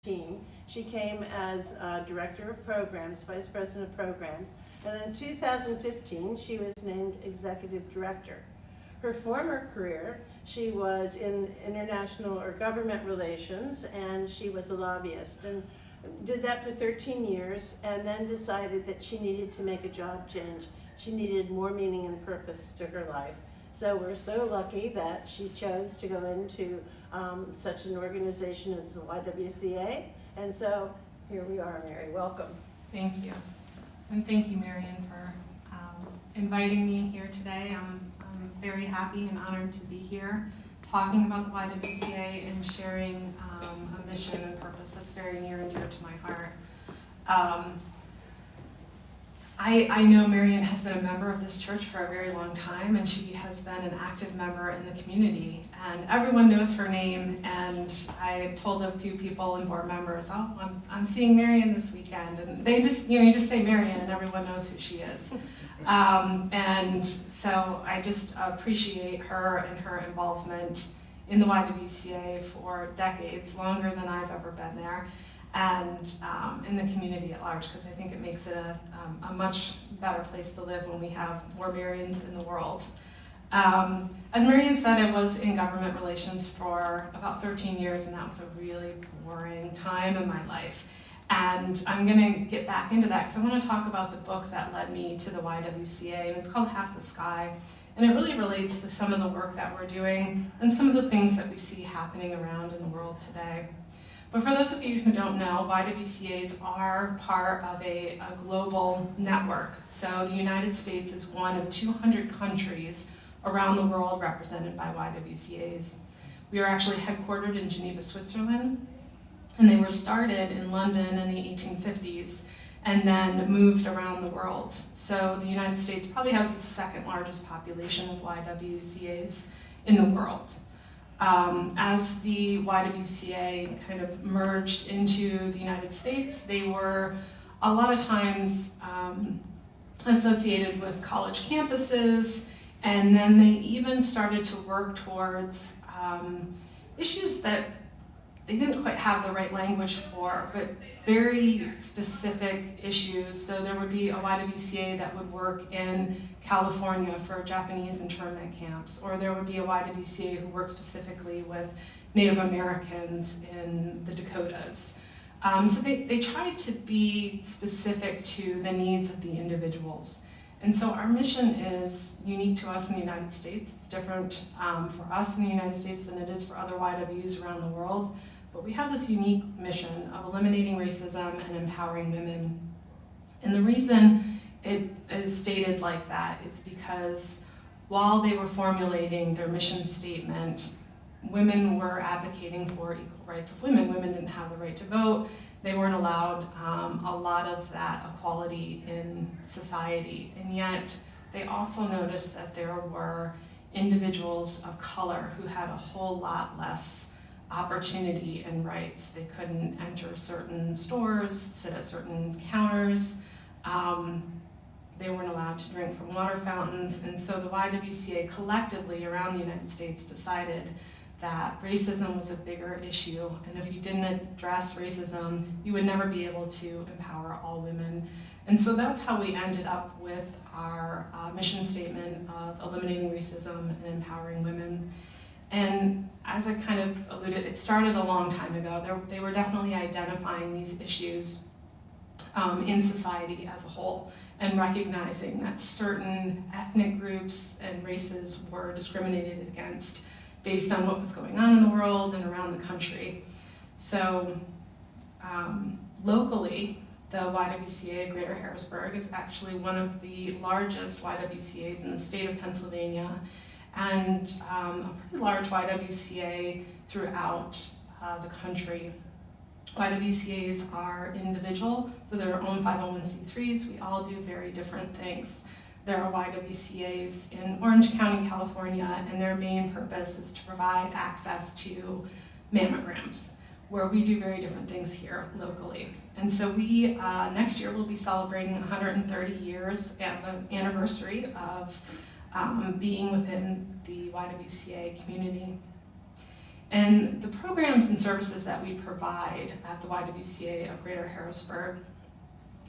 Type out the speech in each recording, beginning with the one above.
She came as Director of Programs, Vice President of Programs, and in 2015 she was named Executive Director. Her former career, she was in international or government relations, and she was a lobbyist, and did that for 13 years, and then decided that she needed to make a job change. She needed more meaning and purpose to her life. So we're so lucky that she chose to go into such an organization as the YWCA. And so here we are, Mary. Welcome. Thank you. And thank you, Marion, for inviting me here today. I'm very happy and honored to be here talking about the YWCA and sharing a mission and purpose that's very near and dear to my heart. I know Marion has been a member of this church for a very long time, and she has been an active member in the community. And everyone knows her name, and I told a few people and board members, oh, I'm seeing Marion this weekend. And they just, you just say Marion and everyone knows who she is. And so I just appreciate her and her involvement in the YWCA for decades, longer than I've ever been there, and in the community at large, because I think it makes it a much better place to live when we have more Marions in the world. As Marion said, I was in government relations for about 13 years, and that was a really boring time in my life. And I'm going to get back into that because I want to talk about the book that led me to the YWCA, and it's called Half the Sky. And it really relates to some of the work that we're doing and some of the things that we see happening around in the world today. But for those of you who don't know, YWCAs are part of a global network. So the United States is one of 200 countries around the world represented by YWCAs. We are actually headquartered in Geneva, Switzerland, and they were started in London in the 1850s and then moved around the world. So the United States probably has the second largest population of YWCAs in the world. As the YWCA kind of merged into the United States, they were a lot of times associated with college campuses, and then they even started to work towards issues that they didn't quite have the right language for, but very specific issues. So there would be a YWCA that would work in California for Japanese internment camps, or there would be a YWCA who worked specifically with Native Americans in the Dakotas. So they tried to be specific to the needs of the individuals. And so our mission is unique to us in the United States. It's different for us in the United States than it is for other YWs around the world. But we have this unique mission of eliminating racism and empowering women. And the reason it is stated like that is because while they were formulating their mission statement, women were advocating for equal rights of women. Women didn't have the right to vote. They weren't allowed a lot of that equality in society. And yet they also noticed that there were individuals of color who had a whole lot less opportunity and rights. They couldn't enter certain stores, sit at certain counters. They weren't allowed to drink from water fountains. And so the YWCA collectively around the United States decided that racism was a bigger issue, and if you didn't address racism, you would never be able to empower all women. And so that's how we ended up with our mission statement of eliminating racism and empowering women. And as I kind of alluded, it started a long time ago. They were definitely identifying these issues in society as a whole and recognizing that certain ethnic groups and races were discriminated against based on what was going on in the world and around the country. So locally, the YWCA of Greater Harrisburg is actually one of the largest YWCAs in the state of Pennsylvania, and a pretty large YWCA throughout the country. YWCAs are individual, so they're their own 501c3s. We all do very different things. There are YWCAs in Orange County, California, and their main purpose is to provide access to mammograms, where we do very different things here locally. And so we, next year, will be celebrating 130 years at the anniversary of being within the YWCA community. And the programs and services that we provide at the YWCA of Greater Harrisburg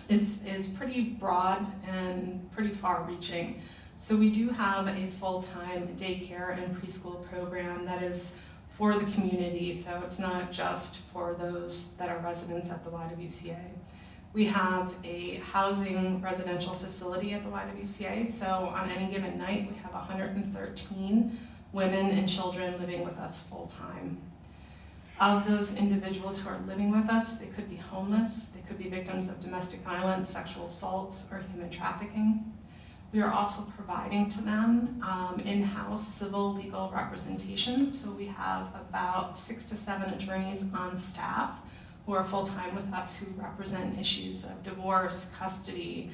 is pretty broad and pretty far-reaching. So we do have a full-time daycare and preschool program that is for the community, so it's not just for those that are residents at the YWCA. We have a housing residential facility at the YWCA, so on any given night we have 113 women and children living with us full-time. Of those individuals who are living with us, they could be homeless, they could be victims of domestic violence, sexual assault, or human trafficking. We are also providing to them in-house civil legal representation. So we have about 6 to 7 attorneys on staff who are full-time with us who represent issues of divorce, custody,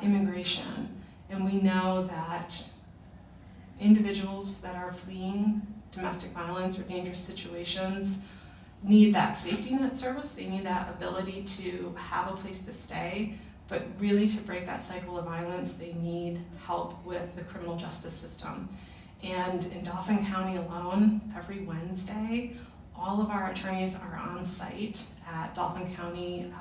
immigration. And we know that individuals that are fleeing domestic violence or dangerous situations need that safety net service. They need that ability to have a place to stay. But really, to break that cycle of violence, they need help with the criminal justice system. And in Dauphin County alone, every Wednesday, all of our attorneys are on site at Dauphin County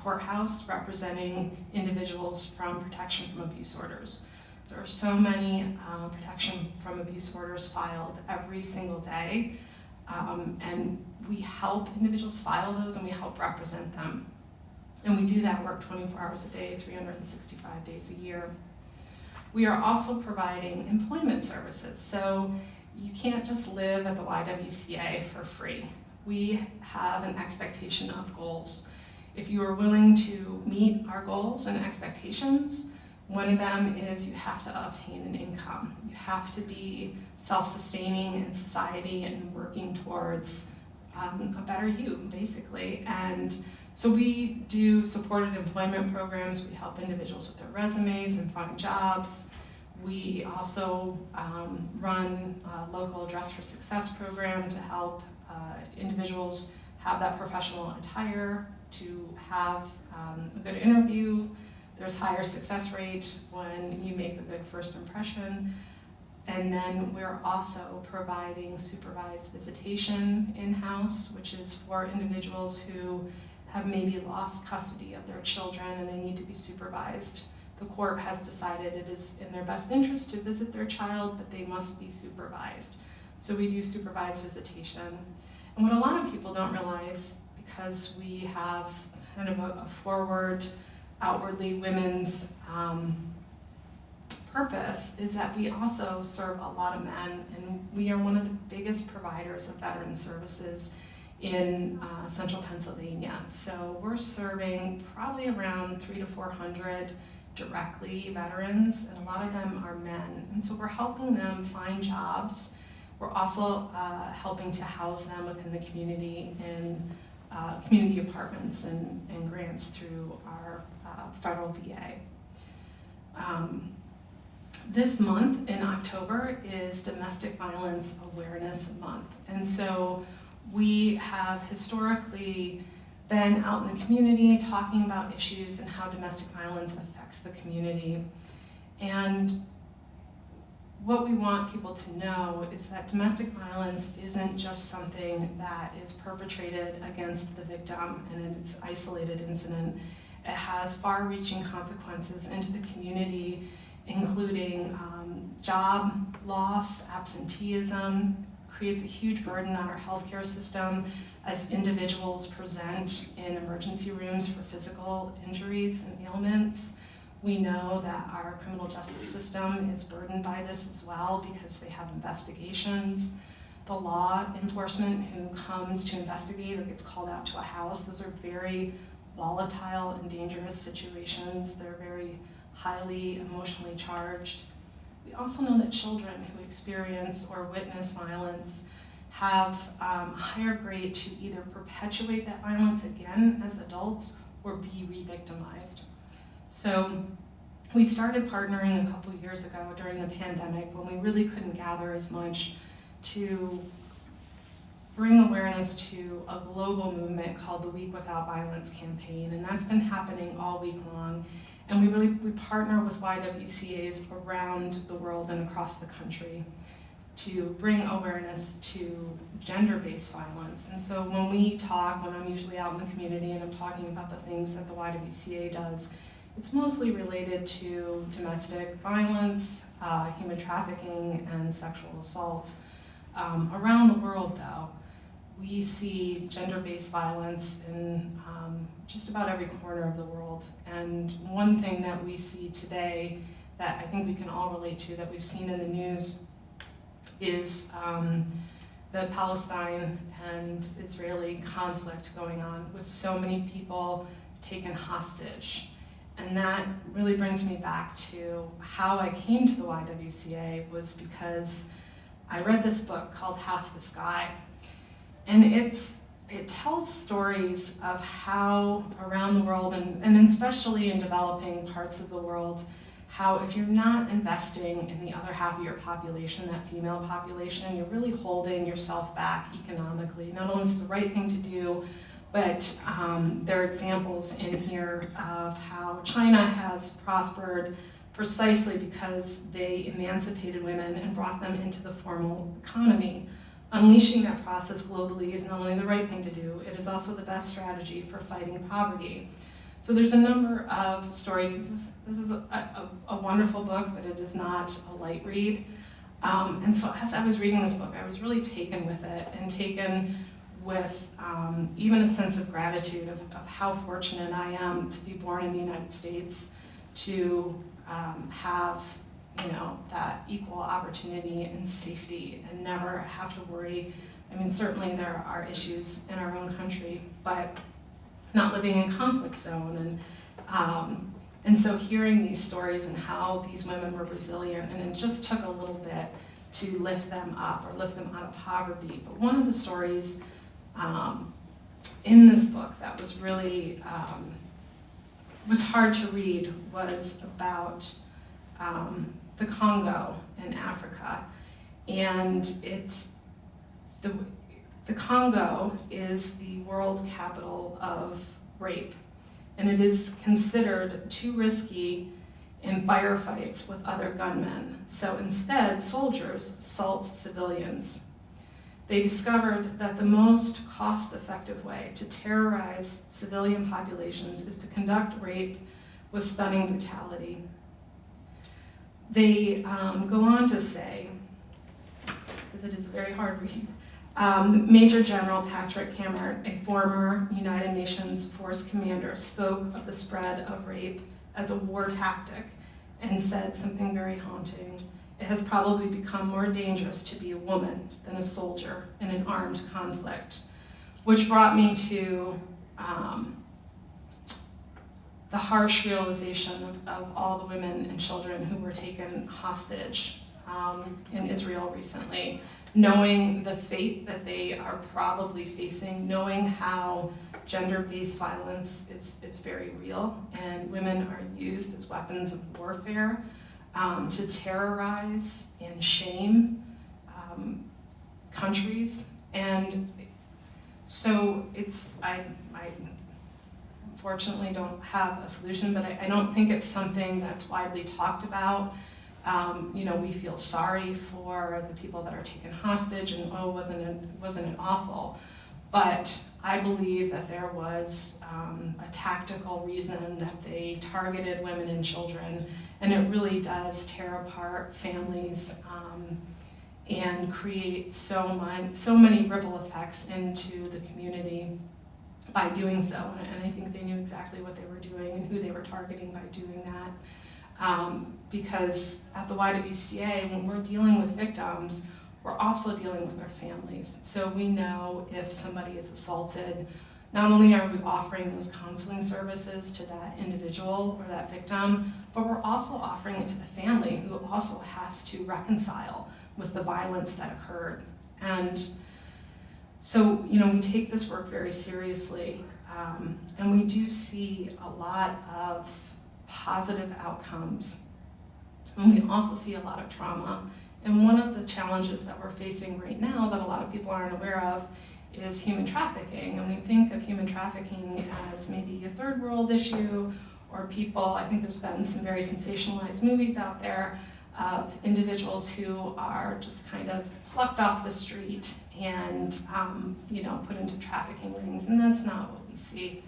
Courthouse representing individuals from protection from abuse orders. There are so many protection from abuse orders filed every single day, and we help individuals file those and we help represent them. And we do that work 24 hours a day, 365 days a year. We are also providing employment services. So you can't just live at the YWCA for free. We have an expectation of goals. If you are willing to meet our goals and expectations, one of them is you have to obtain an income. You have to be self-sustaining in society and working towards a better you, basically. And so we do supported employment programs. We help individuals with their resumes and find jobs. We also run a local Dress for Success program to help individuals have that professional attire, to have a good interview. There's higher success rate when you make a good first impression. And then we're also providing supervised visitation in-house, which is for individuals who have maybe lost custody of their children and they need to be supervised. The court has decided it is in their best interest to visit their child, but they must be supervised. So we do supervised visitation. And what a lot of people don't realize, because we have kind of a forward, outwardly women's purpose, is that we also serve a lot of men, and we are one of the biggest providers of veteran services in central Pennsylvania. So we're serving probably around 300 to 400 directly veterans, and a lot of them are men. And so we're helping them find jobs. We're also helping to house them within the community in community apartments and grants through our federal VA. This month in October is Domestic Violence Awareness Month. And so we have historically been out in the community talking about issues and how domestic violence affects the community. And what we want people to know is that domestic violence isn't just something that is perpetrated against the victim and it's an isolated incident. It has far-reaching consequences into the community, including job loss, absenteeism, creates a huge burden on our healthcare system as individuals present in emergency rooms for physical injuries and ailments. We know that our criminal justice system is burdened by this as well because they have investigations. The law enforcement who comes to investigate or gets called out to a house, those are very volatile and dangerous situations. They're very highly emotionally charged. We also know that children who experience or witness violence have a higher grade to either perpetuate that violence again as adults or be re-victimized. So we started partnering a couple years ago during the pandemic when we really couldn't gather as much to bring awareness to a global movement called the Week Without Violence campaign, and that's been happening all week long. And we partner with YWCAs around the world and across the country to bring awareness to gender-based violence. And so when I'm usually out in the community and I'm talking about the things that the YWCA does, it's mostly related to domestic violence, human trafficking, and sexual assault. Around the world, though, we see gender-based violence in just about every corner of the world. And one thing that we see today that I think we can all relate to, that we've seen in the news, is the Palestine and Israeli conflict going on, with so many people taken hostage. And that really brings me back to how I came to the YWCA, was because I read this book called Half the Sky. And it tells stories of how around the world, and especially in developing parts of the world, how if you're not investing in the other half of your population, that female population, you're really holding yourself back economically. Not only is it the right thing to do, but there are examples in here of how China has prospered precisely because they emancipated women and brought them into the formal economy. Unleashing that process globally is not only the right thing to do, it is also the best strategy for fighting poverty. So there's a number of stories. This is a wonderful book, but it is not a light read. And so as I was reading this book, I was really taken with it, and taken with even a sense of gratitude of how fortunate I am to be born in the United States, to have that equal opportunity and safety, and never have to worry. I mean, certainly there are issues in our own country, but not living in conflict zone. And so hearing these stories and how these women were resilient, and it just took a little bit to lift them up or lift them out of poverty. But one of the stories in this book that was really was hard to read was about the Congo in Africa. And the Congo is the world capital of rape, and it is considered too risky in firefights with other gunmen. So instead, soldiers assault civilians. They discovered that the most cost-effective way to terrorize civilian populations is to conduct rape with stunning brutality. They go on to say, because it is a very hard read, Major General Patrick Cameron, a former United Nations force commander, spoke of the spread of rape as a war tactic and said something very haunting. It has probably become more dangerous to be a woman than a soldier in an armed conflict, which brought me to the harsh realization of all the women and children who were taken hostage in Israel recently, knowing the fate that they are probably facing, knowing how gender-based violence is very real, and women are used as weapons of warfare to terrorize and shame countries. And so I unfortunately don't have a solution, but I don't think it's something that's widely talked about. We feel sorry for the people that are taken hostage, and wasn't it awful? But I believe that there was a tactical reason that they targeted women and children, and it really does tear apart families and create so many ripple effects into the community by doing so. And I think they knew exactly what they were doing and who they were targeting by doing that. Because at the YWCA, when we're dealing with victims, we're also dealing with their families. So we know if somebody is assaulted, not only are we offering those counseling services to that individual or that victim, but we're also offering it to the family, who also has to reconcile with the violence that occurred. And so, we take this work very seriously, and we do see a lot of positive outcomes. And we also see a lot of trauma. And one of the challenges that we're facing right now that a lot of people aren't aware of is human trafficking. And we think of human trafficking as maybe a third world issue, or people, I think there's been some very sensationalized movies out there of individuals who are just kind of plucked off the street and put into trafficking rings, and that's not what we see.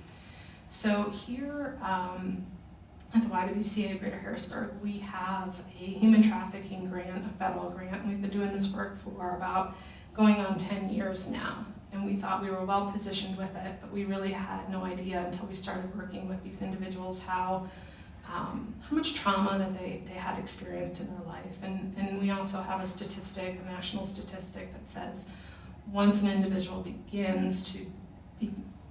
So here at the YWCA of Greater Harrisburg, we have a human trafficking grant, a federal grant, and we've been doing this work for about going on 10 years now. And we thought we were well positioned with it, but we really had no idea until we started working with these individuals how much trauma that they had experienced in their life. And we also have a statistic, a national statistic that says once an individual begins to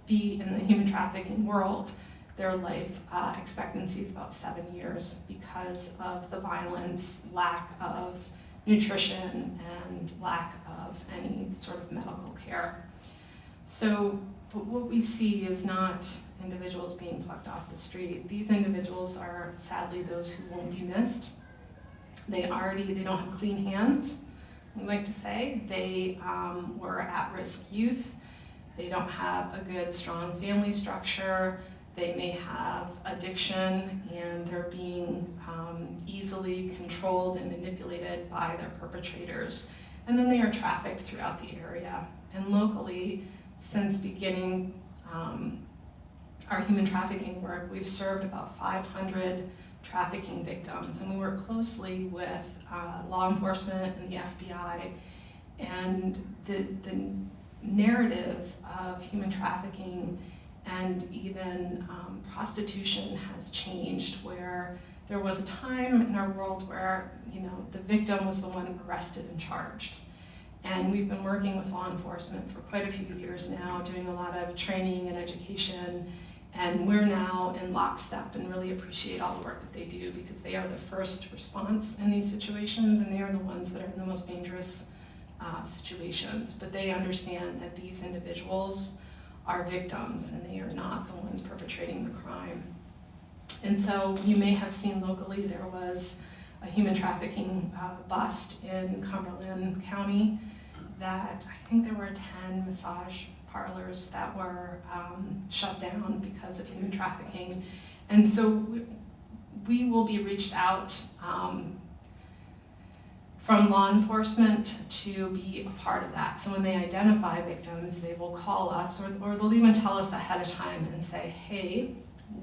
be in the human trafficking world, their life expectancy is about 7 years because of the violence, lack of nutrition, and lack of any sort of medical care. So but what we see is not individuals being plucked off the street. These individuals are sadly those who won't be missed. They don't have clean hands, we like to say. They were at-risk youth. They don't have a good, strong family structure. They may have addiction, and they're being easily controlled and manipulated by their perpetrators. And then they are trafficked throughout the area. And locally, since beginning our human trafficking work, we've served about 500 trafficking victims, and we work closely with law enforcement and the FBI. And the narrative of human trafficking and even prostitution has changed, where there was a time in our world where the victim was the one arrested and charged. And we've been working with law enforcement for quite a few years now, doing a lot of training and education, and we're now in lockstep and really appreciate all the work that they do, because they are the first response in these situations, and they are the ones that are in the most dangerous situations. But they understand that these individuals are victims, and they are not the ones perpetrating the crime. And so you may have seen locally there was a human trafficking bust in Cumberland County that I think there were 10 massage parlors that were shut down because of human trafficking. And so we will be reached out from law enforcement to be a part of that. So when they identify victims, they will call us, or they'll even tell us ahead of time and say, hey,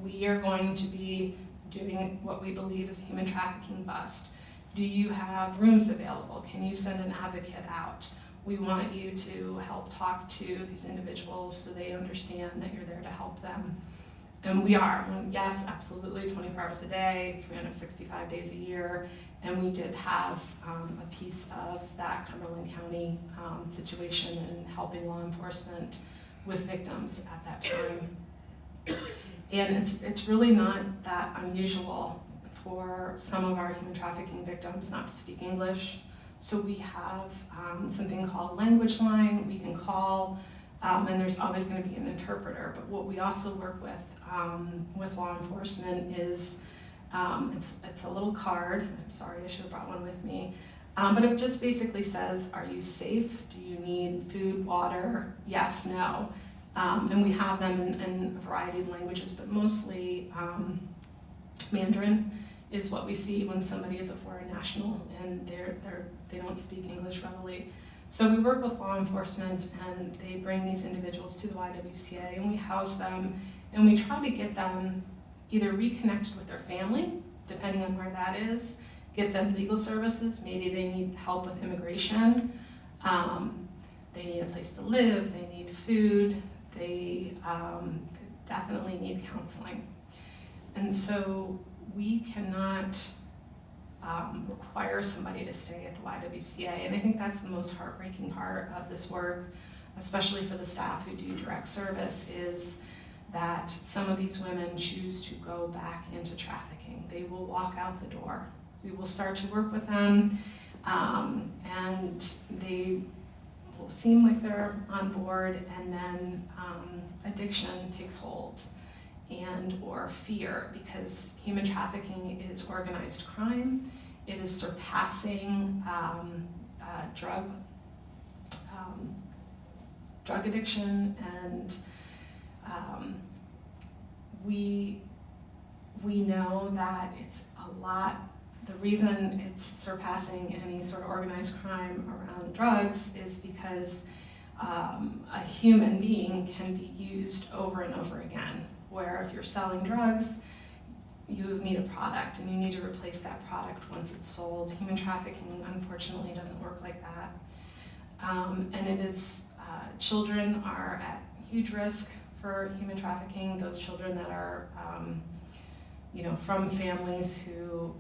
we are going to be doing what we believe is a human trafficking bust. Do you have rooms available? Can you send an advocate out? We want you to help talk to these individuals so they understand that you're there to help them. And we are. Yes, absolutely, 24 hours a day, 365 days a year. And we did have a piece of that Cumberland County situation in helping law enforcement with victims at that time. And it's really not that unusual for some of our human trafficking victims not to speak English. So we have something called language line we can call, and there's always going to be an interpreter. But what we also work with law enforcement is it's a little card. I'm sorry, I should have brought one with me. But it just basically says, are you safe? Do you need food, water? Yes, no. And we have them in a variety of languages, but mostly Mandarin is what we see when somebody is a foreign national and they don't speak English readily. So we work with law enforcement, and they bring these individuals to the YWCA, and we house them, and we try to get them either reconnected with their family, depending on where that is, get them legal services. Maybe they need help with immigration, they need a place to live, they need food, they definitely need counseling. And so we cannot require somebody to stay at the YWCA, and I think that's the most heartbreaking part of this work, especially for the staff who do direct service, is that some of these women choose to go back into trafficking. They will walk out the door. We will start to work with them, and they will seem like they're on board, and then addiction takes hold, and or fear, because human trafficking is organized crime. It is surpassing drug addiction, and we know that it's a lot. the reason it's surpassing any sort of organized crime around drugs is because a human being can be used over and over again, where if you're selling drugs, you need a product and you need to replace that product once it's sold. Human trafficking, unfortunately, doesn't work like that. And it is, children are at huge risk for human trafficking, those children that are, from families who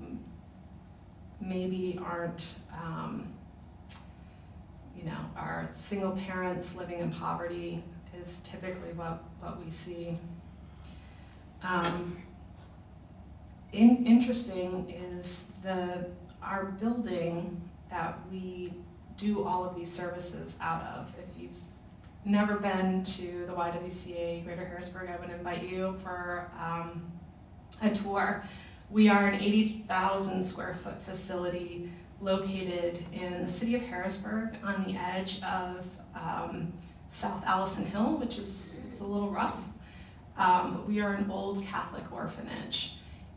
maybe aren't, are single parents living in poverty is typically what we see. Interesting is our building that we do all of these services out of. If you've never been to the YWCA Greater Harrisburg, I would invite you for a tour. We are an 80,000 square foot facility located in the city of Harrisburg on the edge of South Allison Hill, which is it's a little rough, but we are an old Catholic orphanage.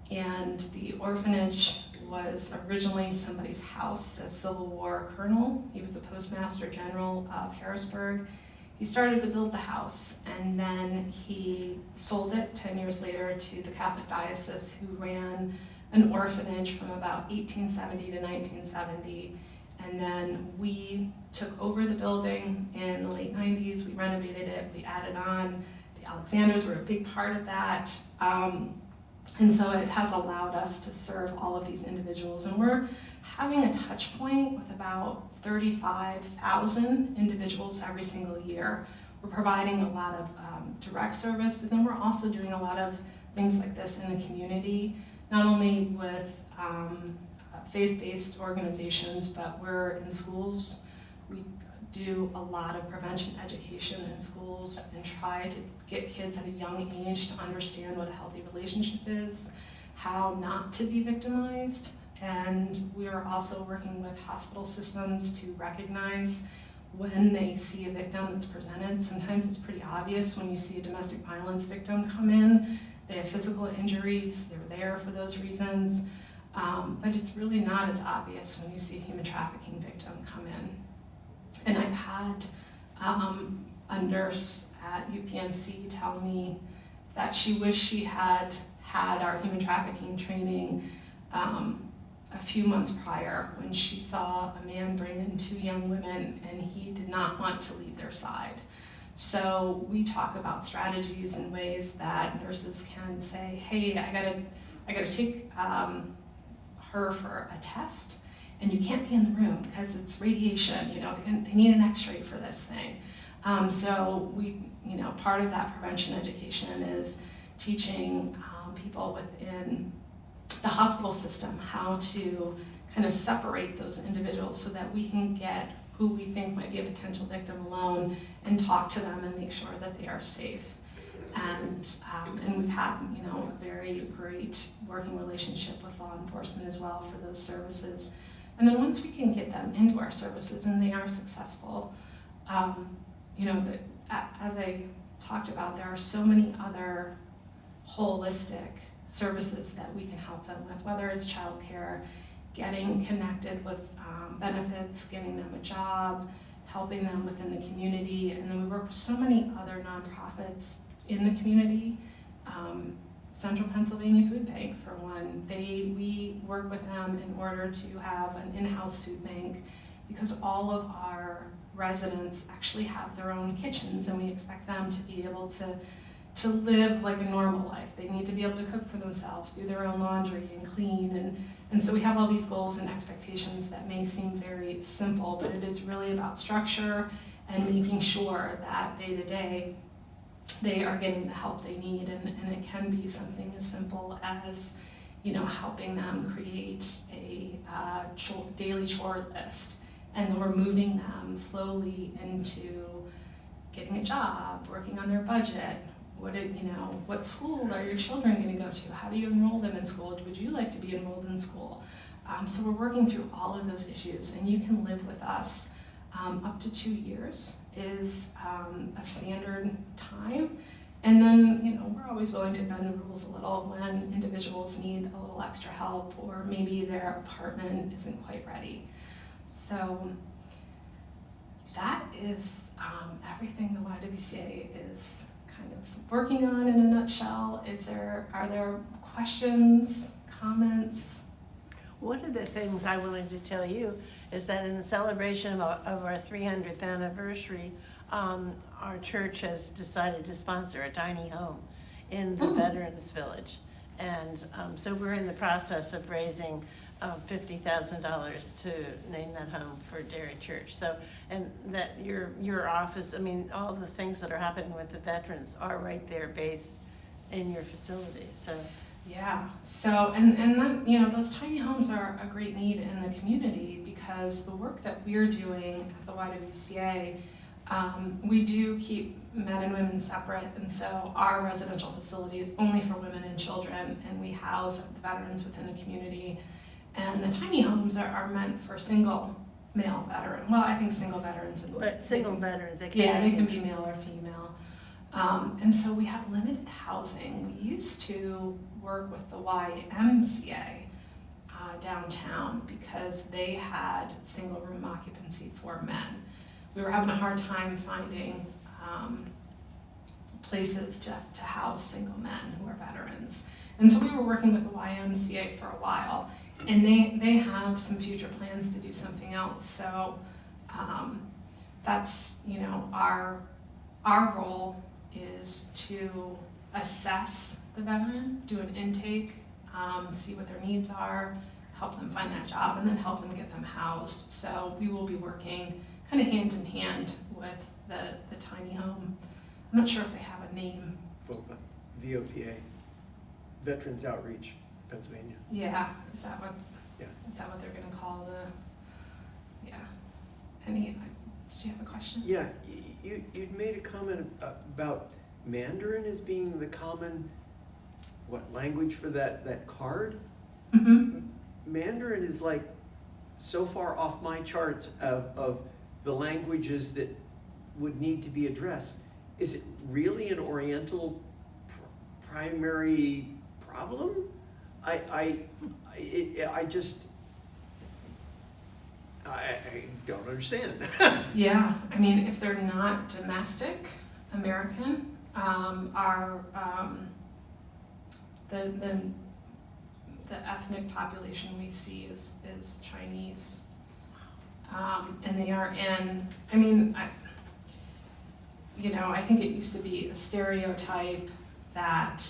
And the orphanage was originally somebody's house, a Civil War colonel. He was the Postmaster General of Harrisburg. He started to build the house, and then he sold it 10 years later to the Catholic diocese, who ran an orphanage from about 1870 to 1970. And then we took over the building in the late 90s. We renovated it, we added on. The Alexanders were a big part of that. And so it has allowed us to serve all of these individuals. And we're having a touch point with about 35,000 individuals every single year. We're providing a lot of direct service, but then we're also doing a lot of things like this in the community, not only with faith-based organizations, but we're in schools. We do a lot of prevention education in schools and try to get kids at a young age to understand what a healthy relationship is, how not to be victimized. And we are also working with hospital systems to recognize when they see a victim that's presented. Sometimes it's pretty obvious when you see a domestic violence victim come in. They have physical injuries, they're there for those reasons, but it's really not as obvious when you see a human trafficking victim come in. And I've had a nurse at UPMC tell me that she wished she had had our human trafficking training a few months prior, when she saw a man bring in 2 young women and he did not want to leave their side. So we talk about strategies and ways that nurses can say, hey, I gotta take her for a test, and you can't be in the room because it's radiation, they need an x-ray for this thing. So we, part of that prevention education is teaching people within the hospital system how to kind of separate those individuals so that we can get who we think might be a potential victim alone and talk to them and make sure that they are safe. And we've had, a very great working relationship with law enforcement as well for those services. And then once we can get them into our services and they are successful, as I talked about, there are so many other holistic services that we can help them with, whether it's childcare, getting connected with benefits, getting them a job, helping them within the community. And then we work with so many other nonprofits in the community. Central Pennsylvania Food Bank, for one, we work with them in order to have an in-house food bank, because all of our residents actually have their own kitchens, and we expect them to be able to live like a normal life. They need to be able to cook for themselves, do their own laundry and clean, and so we have all these goals and expectations that may seem very simple, but it is really about structure and making sure that day to day they are getting the help they need, and it can be something as simple as helping them create a daily chore list, and then we're moving them slowly into getting a job, working on their budget. What school are your children going to go to? How do you enroll them in school? Would you like to be enrolled in school? So we're working through all of those issues, and you can live with us. Up to 2 years is a standard time, And then, we're always willing to bend the rules a little when individuals need a little extra help, or maybe their apartment isn't quite ready. So that is everything the YWCA is kind of working on in a nutshell. Are there questions, comments? One of the things I wanted to tell you is that in the celebration of our 300th anniversary, our church has decided to sponsor a tiny home in the Veterans Village. And so we're in the process of raising $50,000 to name that home for Dairy Church. So, and that your office, I mean, all the things that are happening with the veterans are right there based in your facility, so. Yeah, so, and that, those tiny homes are a great need in the community, because the work that we're doing at the YWCA, we do keep men and women separate, and so our residential facility is only for women and children, and we house the veterans within the community. And the tiny homes are meant for single male veteran. Well, I think single veterans. Single veterans, they can be male or female. And so we have limited housing. We used to work with the YMCA downtown, because they had single room occupancy for men. We were having a hard time finding places to house single men who are veterans. And so we were working with the YMCA for a while, and they have some future plans to do something else. So that's, our role is to assess the veteran, do an intake, see what their needs are, help them find that job, and then help them get them housed. So we will be working kind of hand in hand with the tiny home. I'm not sure if they have a name. VOPA, Veterans Outreach, Pennsylvania. Yeah, is that what they're gonna call did you have a question? Yeah, you'd made a comment about Mandarin as being the common, language for that card? Mm-hmm. Mandarin is like so far off my charts of the languages that would need to be addressed. Is it really an Oriental primary problem? I don't understand. Yeah, I mean, if they're not domestic American, the ethnic population we see is Chinese, and they are in. I mean, I think it used to be a stereotype that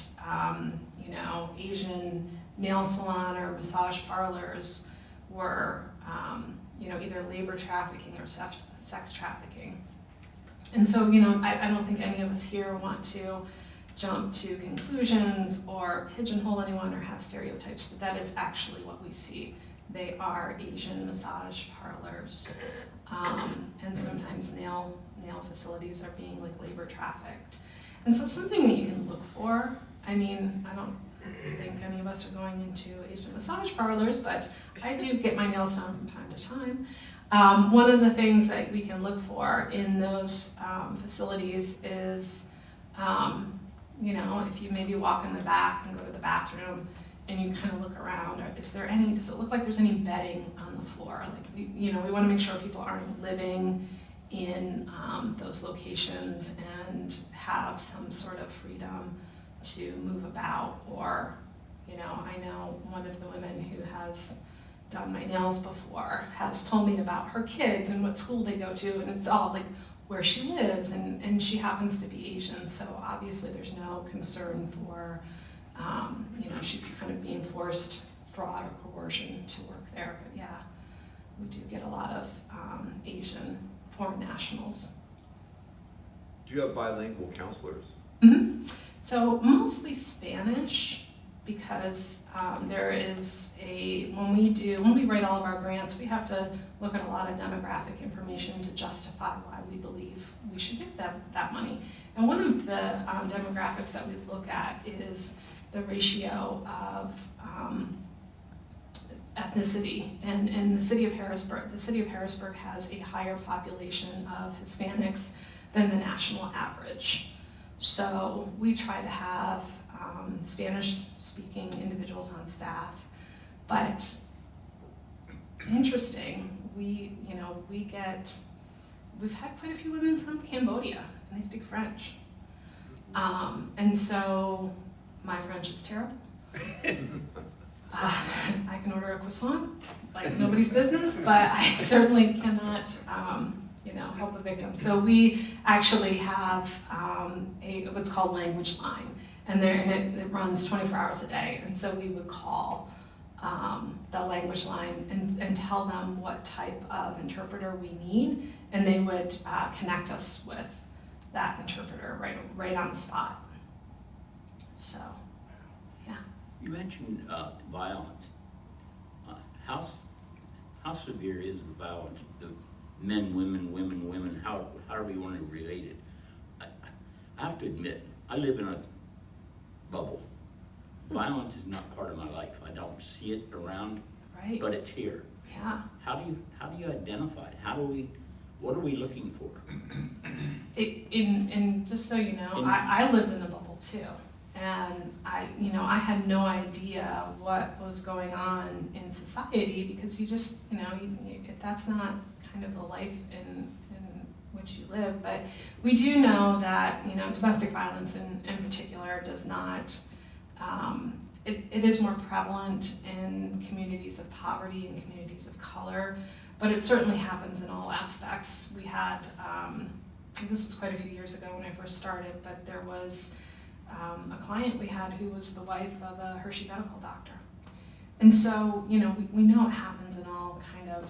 Asian nail salon or massage parlors were either labor trafficking or sex trafficking. And so, I don't think any of us here want to jump to conclusions or pigeonhole anyone or have stereotypes, but that is actually what we see. They are Asian massage parlors, and sometimes nail facilities are being like labor trafficked. And so it's something that you can look for. I mean, I don't think any of us are going into Asian massage parlors, but I do get my nails done from time to time. One of the things that we can look for in those facilities is, if you maybe walk in the back and go to the bathroom and you kind of look around, does it look like there's any bedding on the floor? Like, we want to make sure people aren't living in those locations and have some sort of freedom to move about. Or, I know one of the women who has done my nails before has told me about her kids and what school they go to, and it's all like where she lives, and she happens to be Asian, so obviously there's no concern for, she's kind of being forced fraud or coercion to work there. But yeah, we do get a lot of Asian foreign nationals. Do you have bilingual counselors? Mm-hmm. So mostly Spanish, because there is when we write all of our grants, we have to look at a lot of demographic information to justify why we believe we should get that money. And one of the demographics that we look at is the ratio of ethnicity. And in the city of Harrisburg has a higher population of Hispanics than the national average. So we try to have Spanish-speaking individuals on staff, but interesting, we've had quite a few women from Cambodia, and they speak French. And so my French is terrible. I can order a croissant like nobody's business, but I certainly cannot, help a victim. So we actually have what's called language line, and it runs 24 hours a day. And so we would call the language line and tell them what type of interpreter we need, and they would connect us with that interpreter right on the spot. So, yeah. You mentioned violence. How severe is the violence? The men, women, however you want to relate it. I have to admit, I live in a bubble. Violence is not part of my life. I don't see it around, Right. but it's here. Yeah. How do you identify it? What are we looking for? And just so you know, I lived in a bubble too. And I had no idea what was going on in society, because you just, that's not kind of the life in which you live. But we do know that, domestic violence in particular does not, it is more prevalent in communities of poverty and communities of color, but it certainly happens in all aspects. We had, this was quite a few years ago when I first started, but there was a client we had who was the wife of a Hershey medical doctor. And so, we know it happens in all kind of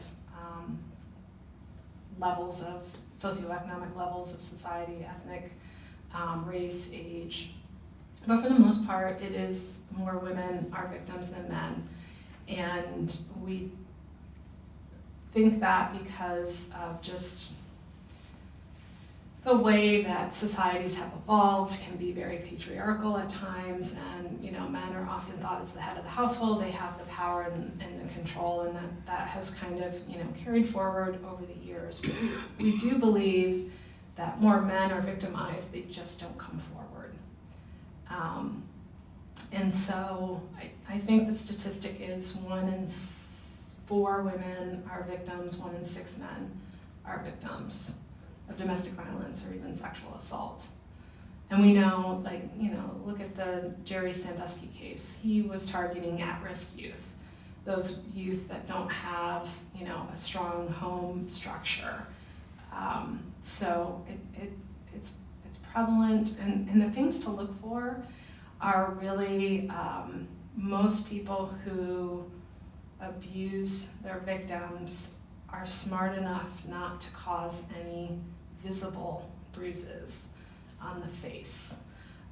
levels of socioeconomic levels of society, ethnic, race, age. But for the most part, it is more women are victims than men. And we think that because of just the way that societies have evolved can be very patriarchal at times, and men are often thought as the head of the household. They have the power and the control, and that has kind of carried forward over the years. But we do believe that more men are victimized, they just don't come forward. And so I think the statistic is 1 in 4 women are victims, 1 in 6 men are victims of domestic violence or even sexual assault. And we know, look at the Jerry Sandusky case. He was targeting at-risk youth, those youth that don't have, a strong home structure. So it's prevalent, and the things to look for are really most people who abuse their victims are smart enough not to cause any visible bruises on the face.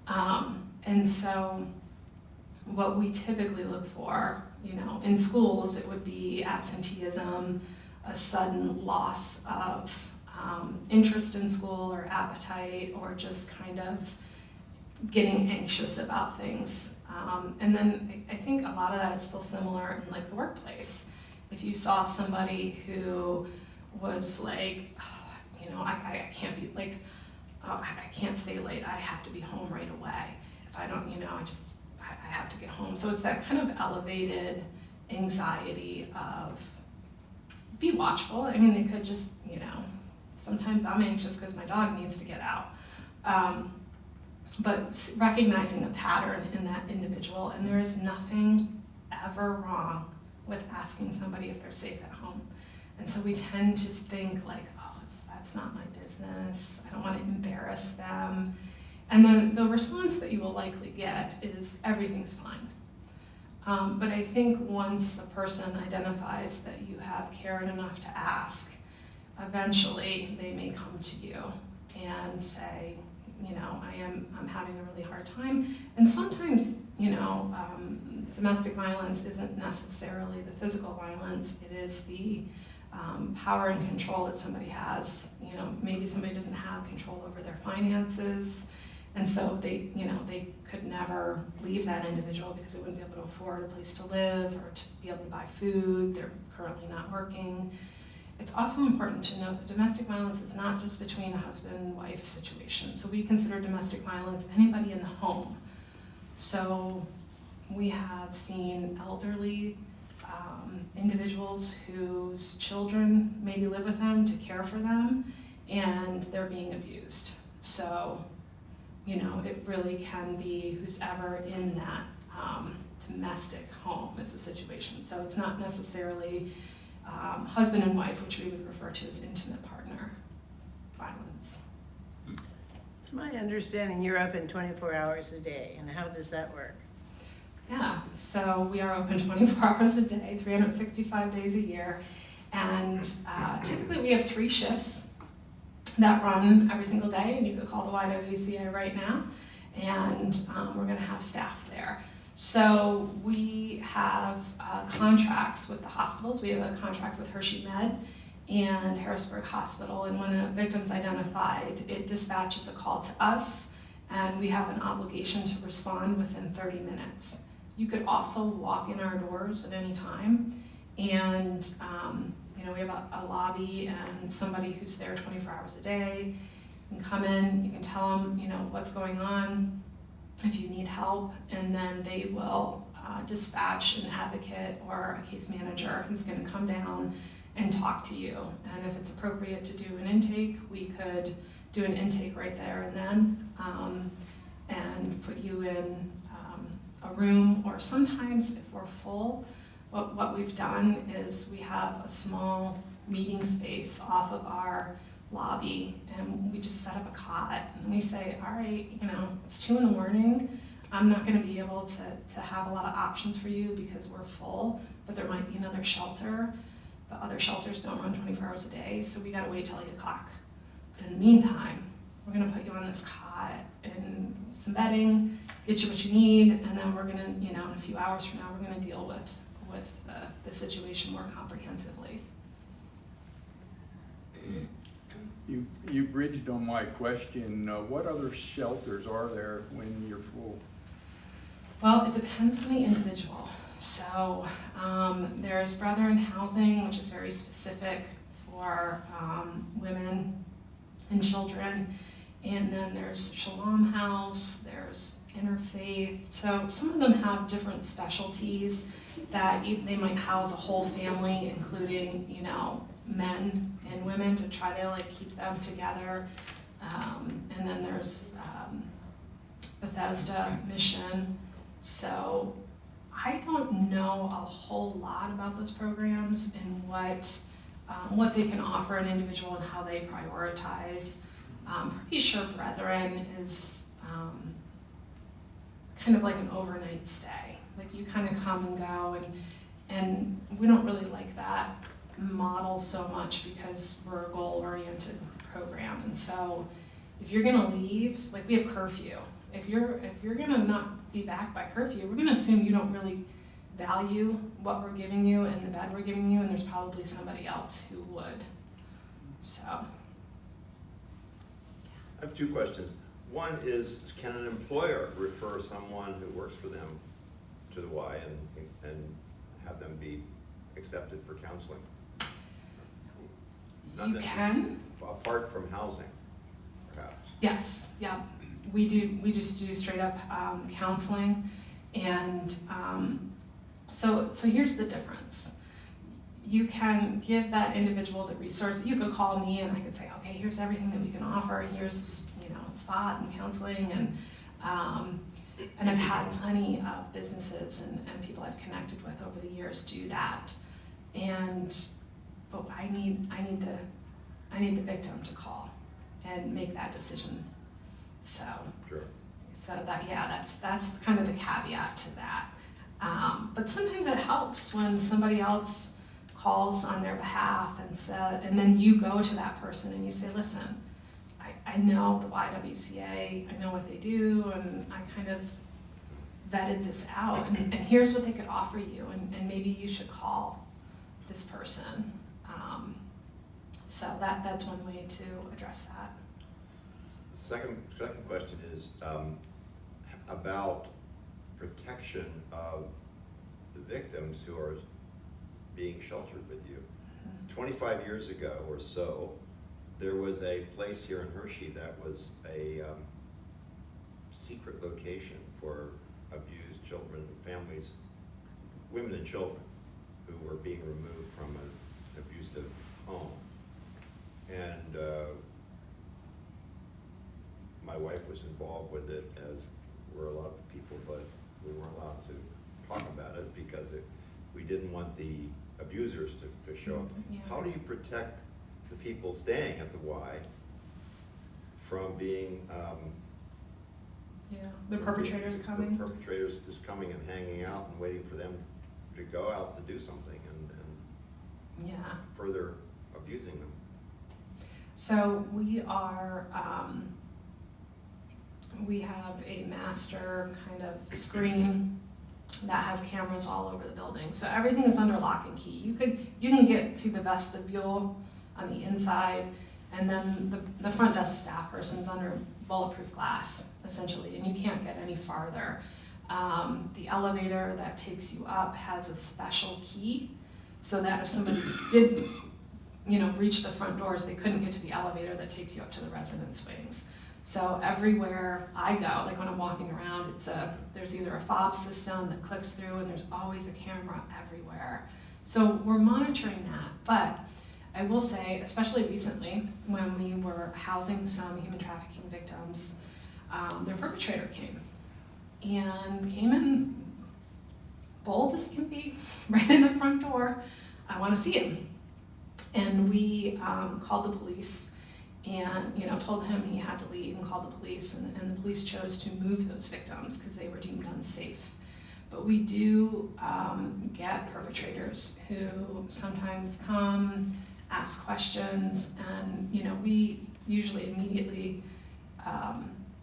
And so what we typically look for, in schools, it would be absenteeism, a sudden loss of interest in school or appetite, or just kind of getting anxious about things. And then I think a lot of that is still similar in the workplace. If you saw somebody who was like, I can't be I can't stay late, I have to be home right away. If I don't, I have to get home. So it's that kind of elevated anxiety of, be watchful. I mean, they could just, sometimes I'm anxious because my dog needs to get out. But recognizing a pattern in that individual, and there is nothing ever wrong with asking somebody if they're safe at home. And so we tend to think that's not my business, I don't want to embarrass them. And then the response that you will likely get is everything's fine. But I think once a person identifies that you have cared enough to ask, eventually they may come to you and say, I'm having a really hard time. And sometimes, domestic violence isn't necessarily the physical violence, it is the power and control that somebody has. Maybe somebody doesn't have control over their finances, and so they could never leave that individual because they wouldn't be able to afford a place to live or to be able to buy food. They're currently not working. it's also important to note that domestic violence is not just between a husband and wife situation. So we consider domestic violence anybody in the home. So we have seen elderly individuals whose children maybe live with them to care for them, and they're being abused. So, you know, it really can be who's ever in that domestic home is the situation. So it's not necessarily husband and wife, which we would refer to as intimate partner violence. It's my understanding you're open 24 hours a day, and how does that work? Yeah, so we are open 24 hours a day, 365 days a year, and typically we have 3 shifts that run every single day, and you could call the YWCA right now, and we're going to have staff there. So we have contracts with the hospitals. We have a contract with Hershey Med and Harrisburg Hospital, and when a victim's identified, it dispatches a call to us, and we have an obligation to respond within 30 minutes. You could also walk in our doors at any time, and you know, we have a lobby and somebody who's there 24 hours a day. You can come in, you can tell them, you know, what's going on, if you need help, and then they will dispatch an advocate or a case manager who's going to come down and talk to you. And if it's appropriate to do an intake, we could do an intake right there and then, and put you in a room, or sometimes if we're full, what we've done is we have a small meeting space off of our lobby, and we just set up a cot, and we say, all right, you know, it's 2 in the morning, I'm not gonna be able to have a lot of options for you because we're full, but there might be another shelter. The other shelters don't run 24 hours a day, so we gotta wait till 8 o'clock. But in the meantime, we're gonna put you on this cot and some bedding, get you what you need, and then we're gonna, you know, in a few hours from now, we're gonna deal with the situation more comprehensively. You bridged on my question. What other shelters are there when you're full? Well, it depends on the individual. So there's Brethren Housing, which is very specific for women and children. And then there's Shalom House, there's Interfaith. So some of them have different specialties that they might house a whole family, including, you know, men and women, to try to like keep them together. And then there's Bethesda Mission. So I don't know a whole lot about those programs and what they can offer an individual and how they prioritize. I'm pretty sure Brethren is kind of like an overnight stay. Like you kind of come and go, and we don't really like that model so much because we're a goal-oriented program. And so if you're gonna leave, like we have curfew. If you're gonna not be back by curfew, we're gonna assume you don't really value what we're giving you and the bed we're giving you, and there's probably somebody else who would. So. I have 2 questions. One is, can an employer refer someone who works for them to the Y and have them be accepted for counseling? Not You can. Apart from housing, perhaps. Yes, yeah. We just do straight up counseling, and so here's the difference. You can give that individual the resource. You could call me and I could say, okay, here's everything that we can offer. Here's, you know, a spot and counseling, and I've had plenty of businesses and people I've connected with over the years do that. But I need the victim to call and make that decision. So, Sure. So that's kind of the caveat to that. But sometimes it helps when somebody else calls on their behalf and then you go to that person and you say, listen, I know the YWCA, I know what they do, and I kind of vetted this out, and here's what they could offer you, and maybe you should call this person. So that's one way to address that. Second question is about protection of the victims who are being sheltered with you. 25 years ago or so, there was a place here in Hershey that was a secret location for abused children, families, women and children who were being removed from an abusive home. And my wife was involved with it, as were a lot of people, but we weren't allowed to talk about it because we didn't want the abusers to show up. Yeah. How do you protect the people staying at the Y from being The perpetrators coming. The perpetrators just coming and hanging out and waiting for them to go out to do something and Yeah. further abusing them. So we are, we have a master kind of screen that has cameras all over the building. So everything is under lock and key. You can get to the vestibule on the inside, and then the front desk staff person's under bulletproof glass, essentially, and you can't get any farther. The elevator that takes you up has a special key, so that if somebody did, reach the front doors, they couldn't get to the elevator that takes you up to the residence wings. So everywhere I go, like when I'm walking around, there's either a fob system that clicks through, and there's always a camera everywhere. So we're monitoring that, but I will say, especially recently, when we were housing some human trafficking victims, their perpetrator came in bold as can be, right in the front door. I want to see him. And we called the police and told him he had to leave, and called the police, and the police chose to move those victims because they were deemed unsafe. But we do get perpetrators who sometimes come, ask questions, and we usually immediately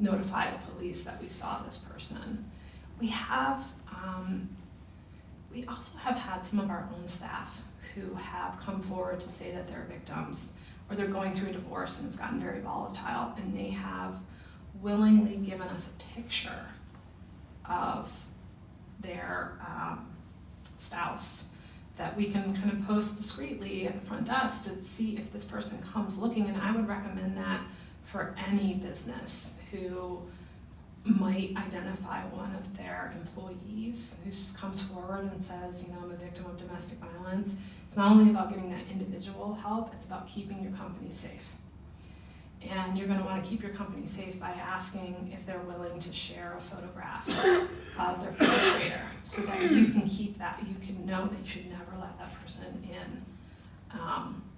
notify the police that we saw this person. We also have had some of our own staff who have come forward to say that they're victims, or they're going through a divorce and it's gotten very volatile, and they have willingly given us a picture of their spouse that we can kind of post discreetly at the front desk to see if this person comes looking. And I would recommend that for any business who might identify one of their employees who comes forward and says, I'm a victim of domestic violence. It's not only about getting that individual help, it's about keeping your company safe. And you're going to want to keep your company safe by asking if they're willing to share a photograph of their perpetrator, so that you can keep that, you can know that you should never let that person in.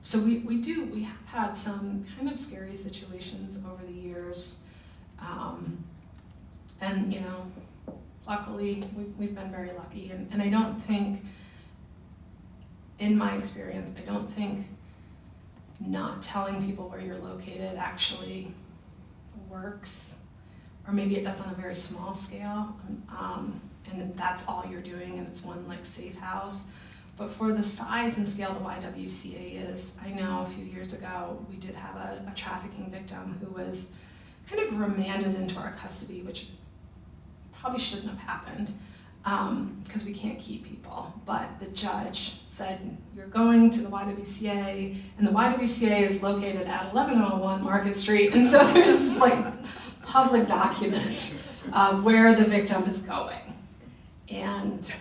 So we have had some kind of scary situations over the years. And luckily, we've been very lucky. And I don't think, in my experience, I don't think not telling people where you're located actually works, or maybe it does on a very small scale, and that's all you're doing, and it's one safe house. But for the size and scale the YWCA is, I know a few years ago we did have a trafficking victim who was kind of remanded into our custody, which probably shouldn't have happened, because we can't keep people. But the judge said, you're going to the YWCA, and the YWCA is located at 1101 Market Street, and so there's this public document of where the victim is going. And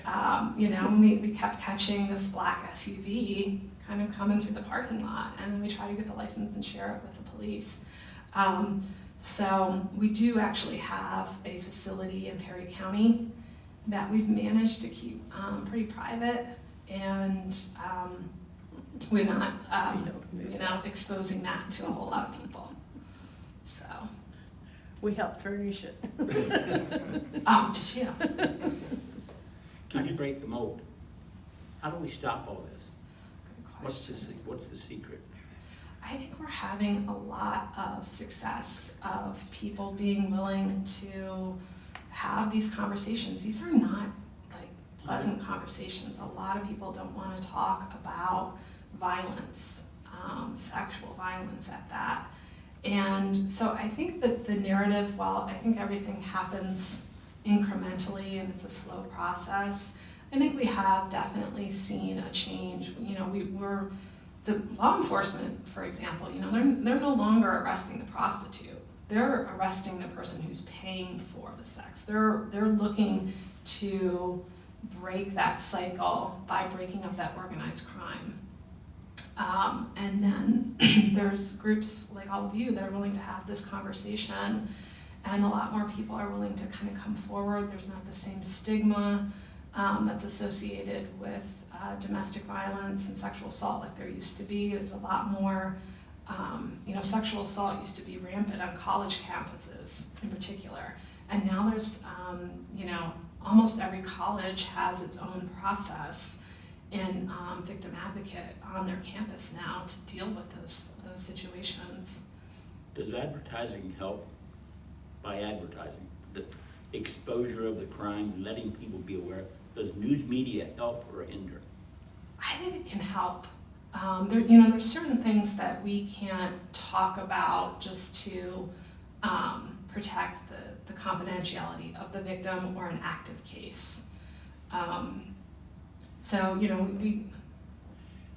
we kept catching this black SUV kind of coming through the parking lot, and then we try to get the license and share it with the police. So we do actually have a facility in Perry County that we've managed to keep pretty private, and we're not exposing that to a whole lot of people. So. We helped furnish it. Oh, did you? Can you break the mold? How do we stop all this? Good What's question. the secret? I think we're having a lot of success of people being willing to have these conversations. These are not pleasant conversations. A lot of people don't want to talk about violence, sexual violence at that. And so I think that the narrative, while I think everything happens incrementally and it's a slow process, I think we have definitely seen a change. the law enforcement, for example, you know, they're no longer arresting the prostitute. They're arresting the person who's paying for the sex. They're looking to break that cycle by breaking up that organized crime. And then there's groups like all of you that are willing to have this conversation, and a lot more people are willing to kind of come forward. There's not the same stigma that's associated with domestic violence and sexual assault like there used to be. There's a lot more, you know, sexual assault used to be rampant on college campuses in particular. And now there's, you know, almost every college has its own process and victim advocate on their campus now to deal with those situations. Does advertising help? By advertising, the exposure of the crime, letting people be aware, does news media help or hinder? I think it can help. You know, there's certain things that we can't talk about just to protect the confidentiality of the victim or an active case. So, you know,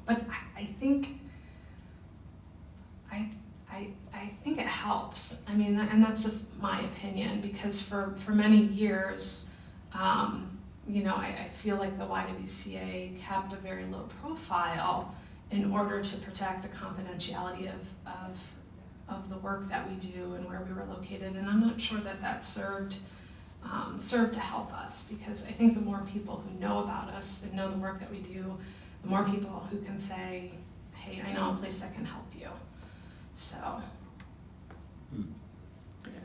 but I think it helps. I mean, and that's just my opinion, because for many years, you know, I feel like the YWCA kept a very low profile in order to protect the confidentiality of the work that we do and where we were located. And I'm not sure that served to help us, because I think the more people who know about us and know the work that we do, the more people who can say, hey, I know a place that can help you. So.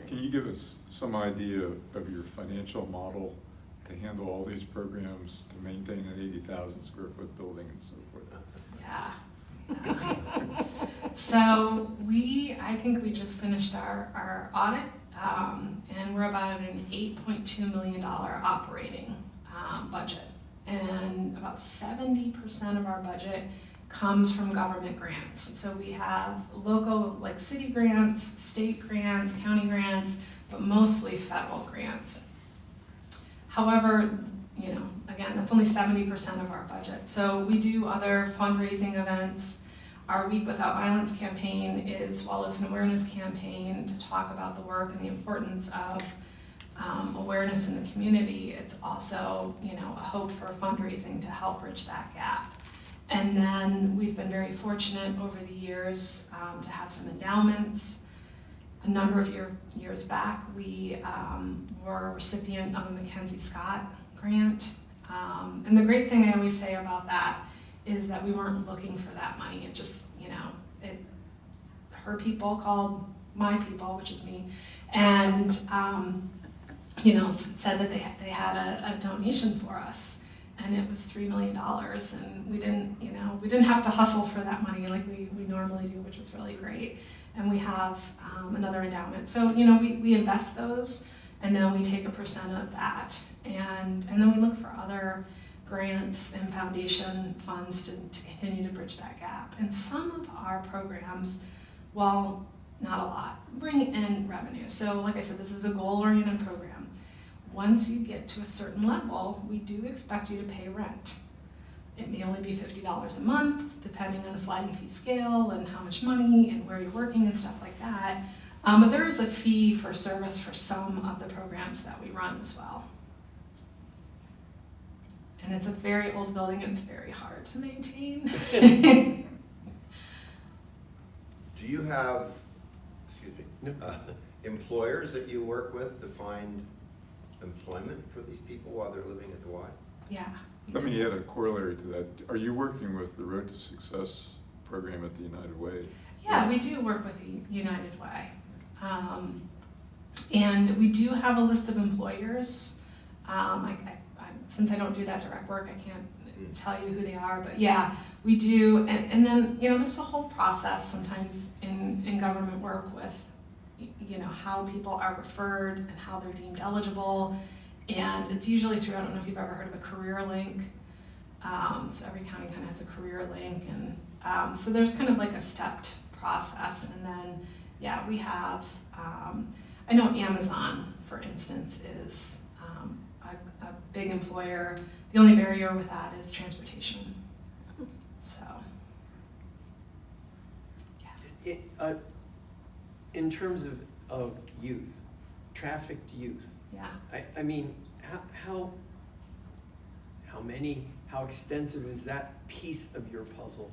Can you give us some idea of your financial model to handle all these programs, to maintain an 80,000 square foot building and so forth? Yeah. So I think we just finished our audit, and we're about an $8.2 million operating budget. And about 70% of our budget comes from government grants. So we have local, like city grants, state grants, county grants, but mostly federal grants. However, you know, again, that's only 70% of our budget. So we do other fundraising events. Our Week Without Violence campaign is, as well as an awareness campaign to talk about the work and the importance of awareness in the community. It's also, you know, a hope for fundraising to help bridge that gap. And then we've been very fortunate over the years to have some endowments. A number of years back, we were a recipient of a Mackenzie Scott grant. And the great thing I always say about that is that we weren't looking for that money. It just, you know, her people called my people, which is me, and you know, said that they had a donation for us. And it was $3 million, and we didn't have to hustle for that money like we normally do, which was really great. And we have another endowment. So, you know, we invest those, and then we take a percent of that. And then we look for other grants and foundation funds to continue to bridge that gap. And some of our programs, well, not a lot, bring in revenue. So like I said, this is a goal-oriented program. Once you get to a certain level, we do expect you to pay rent. It may only be $50 a month, depending on a sliding fee scale and how much money and where you're working and stuff like that. But there is a fee for service for some of the programs that we run as well. And it's a very old building, and it's very hard to maintain. Do you have, employers that you work with to find employment for these people while they're living at the Y? Yeah. Let me add a corollary to that. Are you working with the Road to Success program at the United Way? Yeah, we do work with the United Way. And we do have a list of employers. Since I don't do that direct work, I can't tell you who they are, but yeah, we do. And then, you know, there's a whole process sometimes in government work with, you know, how people are referred and how they're deemed eligible. And it's usually through, I don't know if you've ever heard of a career link. So every county kind of has a career link. And so there's kind of like a stepped process. And then, yeah, we have, I know Amazon, for instance, is a big employer. The only barrier with that is transportation. So. In terms of youth, trafficked youth, Yeah. I mean, how many, how extensive is that piece of your puzzle?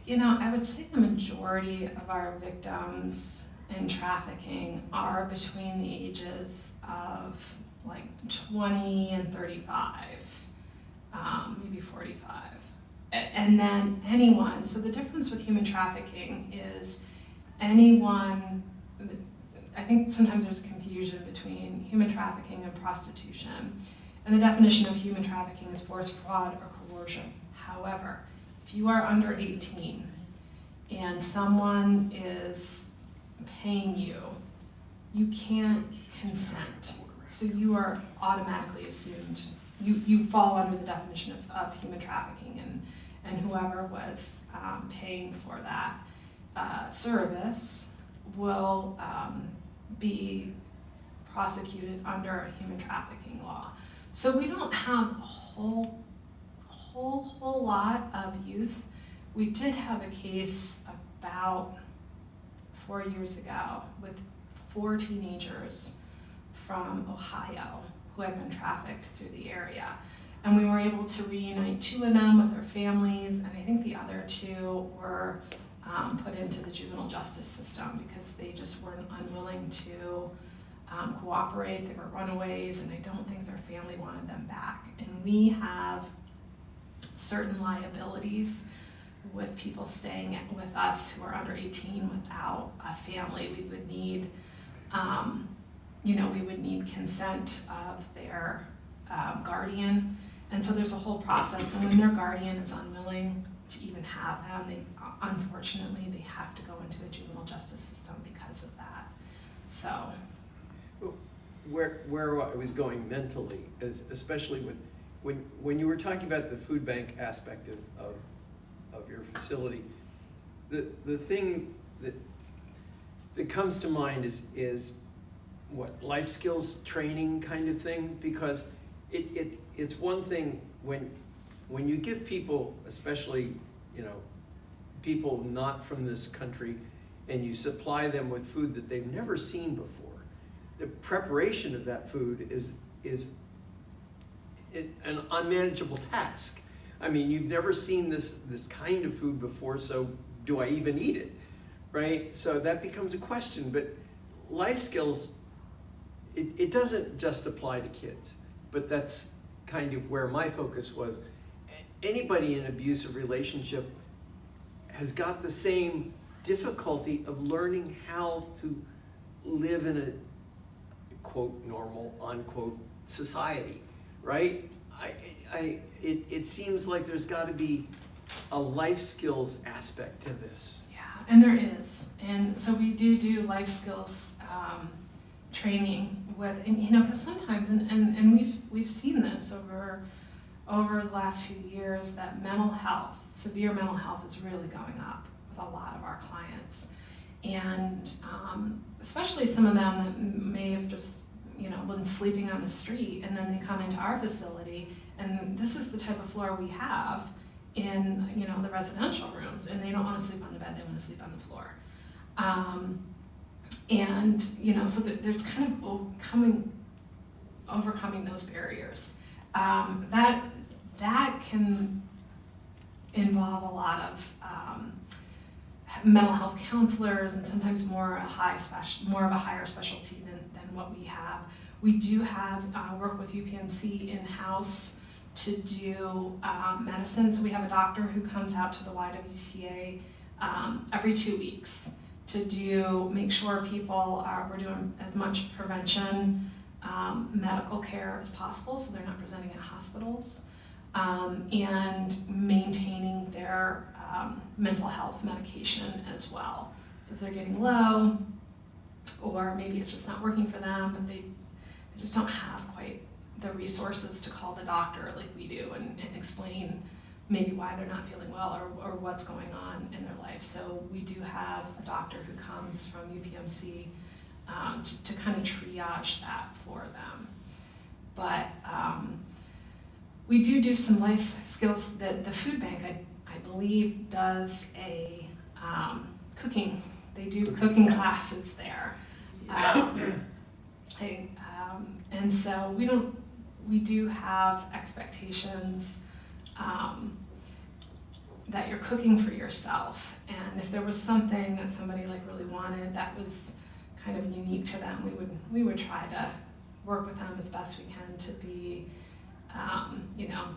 You know, I would say the majority of our victims in trafficking are between the ages of like 20 and 35, maybe 45. And then anyone, so the difference with human trafficking is anyone, I think sometimes there's confusion between human trafficking and prostitution. And the definition of human trafficking is force, fraud, or coercion. However, if you are under 18 and someone is paying you, you can't consent. So you are automatically assumed, you fall under the definition of human trafficking, and whoever was paying for that service will be prosecuted under a human trafficking law. So we don't have a whole lot of youth. We did have a case about 4 years ago with 4 teenagers from Ohio who had been trafficked through the area. And we were able to reunite 2 of them with their families, and I think the other 2 were put into the juvenile justice system because they just were unwilling to cooperate. They were runaways, and I don't think their family wanted them back. And we have certain liabilities with people staying with us who are under 18 without a family. We would need, we would need consent of their guardian. And so there's a whole process, and when their guardian is unwilling to even have them, unfortunately, they have to go into a juvenile justice system because of that. So. Where I was going mentally is especially with, when you were talking about the food bank aspect of your facility, the thing that comes to mind is what, life skills training kind of thing, because it's one thing when you give people, especially, people not from this country, and you supply them with food that they've never seen before. The preparation of that food is an unmanageable task. I mean, you've never seen this kind of food before, so do I even eat it, right? So that becomes a question. But life skills, it doesn't just apply to kids, but that's kind of where my focus was. Anybody in an abusive relationship has got the same difficulty of learning how to live in a quote normal unquote society, right? It seems like there's got to be a life skills aspect to this. Yeah, and there is, and so we do life skills training with, and because sometimes, and we've seen this over the last few years, that mental health, severe mental health, is really going up with a lot of our clients, and especially some of them that may have just been sleeping on the street, and then they come into our facility, and this is the type of floor we have in the residential rooms, and they don't want to sleep on the bed, they want to sleep on the floor. And so there's kind of overcoming those barriers. That can involve a lot of mental health counselors, and sometimes more of a higher specialty than what we have. We do have work with UPMC in-house to do medicine. So we have a doctor who comes out to the YWCA every 2 weeks to make sure people we're doing as much prevention, medical care as possible, so they're not presenting at hospitals, and maintaining their mental health medication as well. So if they're getting low, or maybe it's just not working for them, but they just don't have quite the resources to call the doctor like we do and explain maybe why they're not feeling well or what's going on in their life. So we do have a doctor who comes from UPMC to kind of triage that for them. But we do some life skills. The food bank, I believe, does a cooking. They do cooking classes there. And so we do have expectations that you're cooking for yourself. And if there was something that somebody like really wanted that was kind of unique to them, we would try to work with them as best we can to be,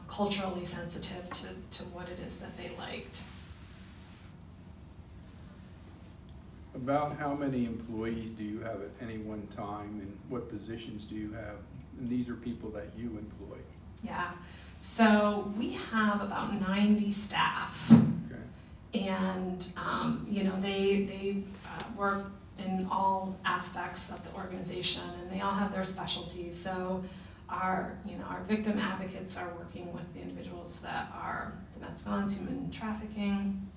culturally sensitive to what it is that they liked. About how many employees do you have at any one time, and what positions do you have? And these are people that you employ. Yeah, so we have about 90 staff, Okay. and they work in all aspects of the organization, and they all have their specialties. So our victim advocates are working with the individuals that are domestic violence, human trafficking,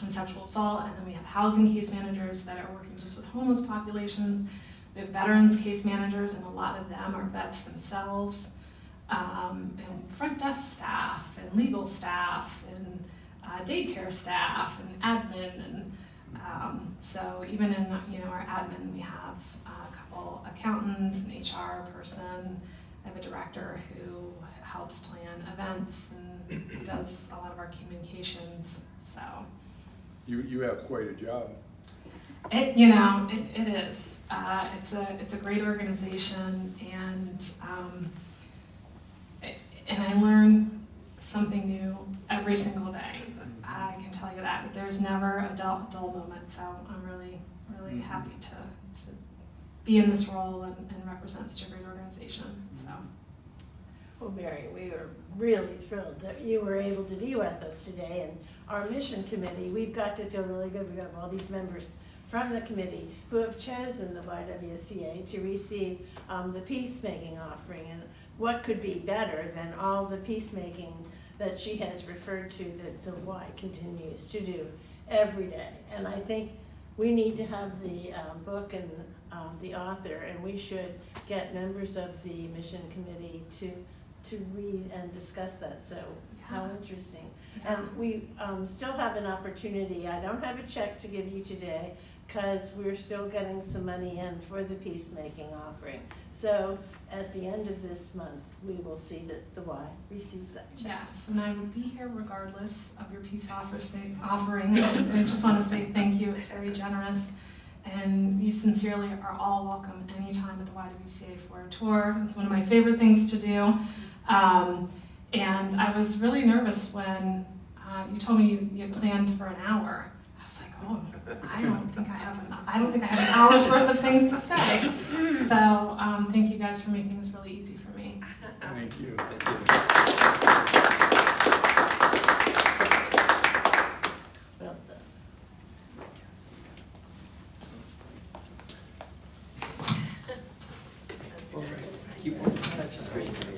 and sexual assault, and then we have housing case managers that are working just with homeless populations. We have veterans case managers, and a lot of them are vets themselves, and front desk staff, and legal staff, and daycare staff, and admin, and so even in our admin, we have a couple accountants, an HR person. I have a director who helps plan events and does a lot of our communications. So You have quite a job. it is. It's a great organization, and I learn something new every single day. I can tell you that. There's never a dull moment. So I'm really happy to be in this role and represent such a great organization. So. Well, Mary, we are really thrilled that you were able to be with us today. And our mission committee, we've got to feel really good. We have all these members from the committee who have chosen the YWCA to receive the peacemaking offering. And what could be better than all the peacemaking that she has referred to that the Y continues to do every day. And I think we need to have the book and the author, and we should get members of the mission committee to read and discuss that. So how interesting. Yeah. And we still have an opportunity. I don't have a check to give you today because we're still getting some money in for the peacemaking offering. So at the end of this month, we will see that the Y receives that check. Yes, and I would be here regardless of your peace offering. I just want to say thank you. It's very generous. And you sincerely are all welcome anytime at the YWCA for a tour. It's one of my favorite things to do. And I was really nervous when you told me you planned for an hour. I was like, oh, I don't think I have an hour's worth of things to say. So thank you guys for making this really easy for me. Thank you. Well done. All right. Keep on. That's just great.